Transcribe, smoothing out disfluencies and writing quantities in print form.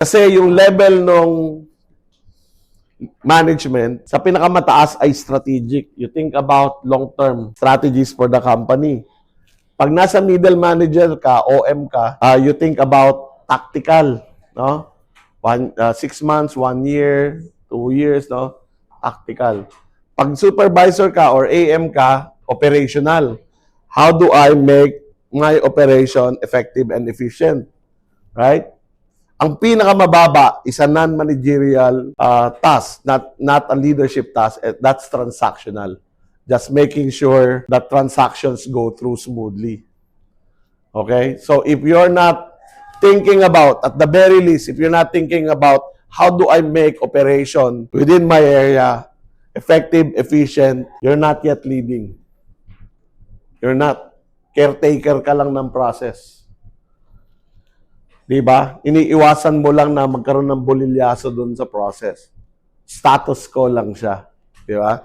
Kasi yung level ng management, sa pinakamataas ay strategic. You think about long-term strategies for the company. Pag nasa middle manager ka, OM ka, you think about tactical, no? 6 months, 1 year, 2 years, no? Tactical. Pag supervisor ka or AM ka, operational. How do I make my operation effective and efficient? Right? Ang pinakamababa is a non-managerial task, not a leadership task. That's transactional. Just making sure that transactions go through smoothly. Okay? So if you're not thinking about, at the very least, if you're not thinking about how do I make operation within my area effective, efficient, you're not yet leading. You're not. Caretaker ka lang ng process. Diba? Iniiwasan mo lang na magkaroon ng bolilyaso dun sa process. Status quo lang siya. Diba?